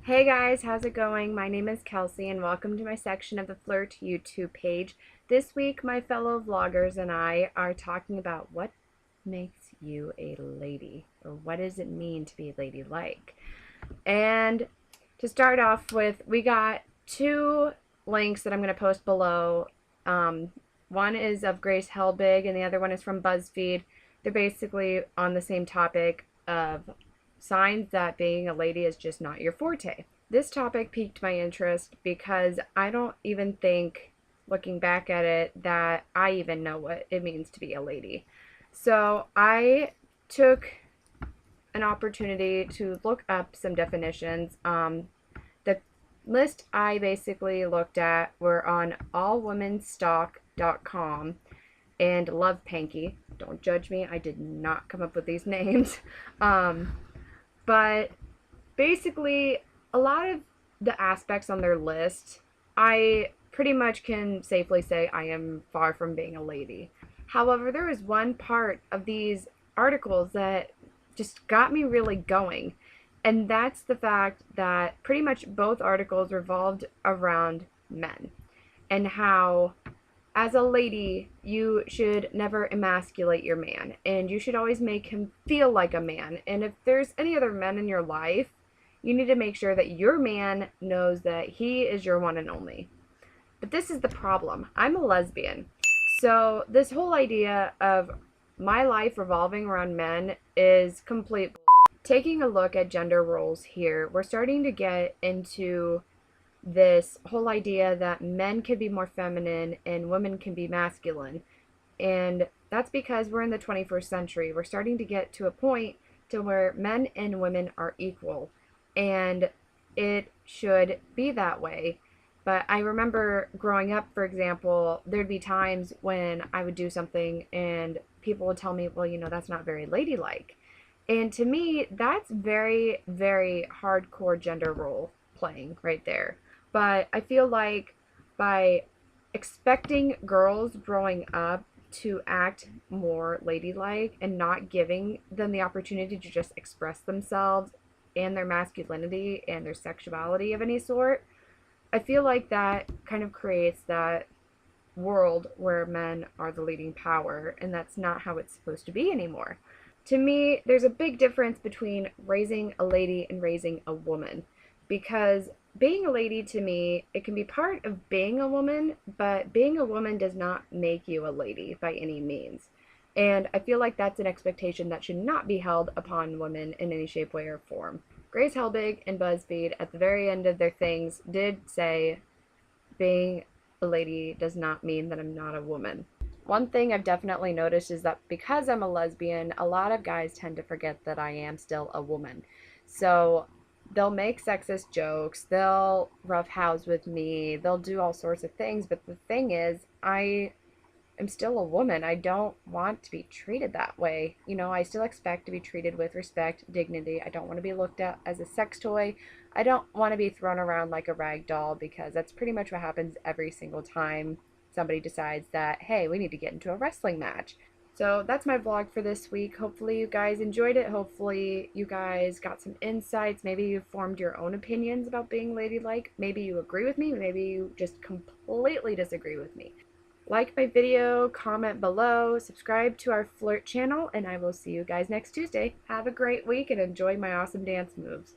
Hey guys, how's it going? My name is Kelsey and welcome to my section of the Flirt YouTube page. This week, my fellow vloggers and I are talking about what makes you a lady, or what does it mean to be ladylike. And to start off with, we got two links that I'm going to post below. One is of Grace Helbig and the other one is from BuzzFeed. They're basically on the same topic of signs that being a lady is just not your forte. This topic piqued my interest because I don't even think, looking back at it, that I even know what it means to be a lady. So I took an opportunity to look up some definitions. The list I basically looked at were on allwomenstock.com and LovePanky. Don't judge me, I did not come up with these names. But basically, a lot of the aspects on their list, I pretty much can safely say I am far from being a lady. However, there was one part of these articles that just got me really going, and that's the fact that pretty much both articles revolved around men and how, as a lady, you should never emasculate your man, and you should always make him feel like a man. And if there's any other men in your life, you need to make sure that your man knows that he is your one and only. But this is the problem. I'm a lesbian. So this whole idea of my life revolving around men is complete. Taking a look at gender roles here, we're starting to get into this whole idea that men can be more feminine and women can be masculine. And that's because we're in the 21st century. We're starting to get to a point to where men and women are equal. And it should be that way. But I remember growing up, for example, there'd be times when I would do something and people would tell me, well, that's not very ladylike. And to me, that's very, very hardcore gender role playing right there. But I feel like by expecting girls growing up to act more ladylike and not giving them the opportunity to just express themselves and their masculinity and their sexuality of any sort, I feel like that kind of creates that world where men are the leading power, and that's not how it's supposed to be anymore. To me, there's a big difference between raising a lady and raising a woman, because being a lady, to me, it can be part of being a woman, but being a woman does not make you a lady by any means. And I feel like that's an expectation that should not be held upon women in any shape, way, or form. Grace Helbig and BuzzFeed, at the very end of their things, did say being a lady does not mean that I'm not a woman. One thing I've definitely noticed is that because I'm a lesbian, a lot of guys tend to forget that I am still a woman. So they'll make sexist jokes, they'll roughhouse with me, they'll do all sorts of things, but the thing is, I am still a woman. I don't want to be treated that way. I still expect to be treated with respect, dignity. I don't want to be looked at as a sex toy. I don't want to be thrown around like a rag doll, because that's pretty much what happens every single time somebody decides that, hey, we need to get into a wrestling match. So that's my vlog for this week. Hopefully you guys enjoyed it. Hopefully you guys got some insights. Maybe you formed your own opinions about being ladylike. Maybe you agree with me. Maybe you just completely disagree with me. Like my video, comment below, subscribe to our flirt channel, and I will see you guys next Tuesday. Have a great week and enjoy my awesome dance moves.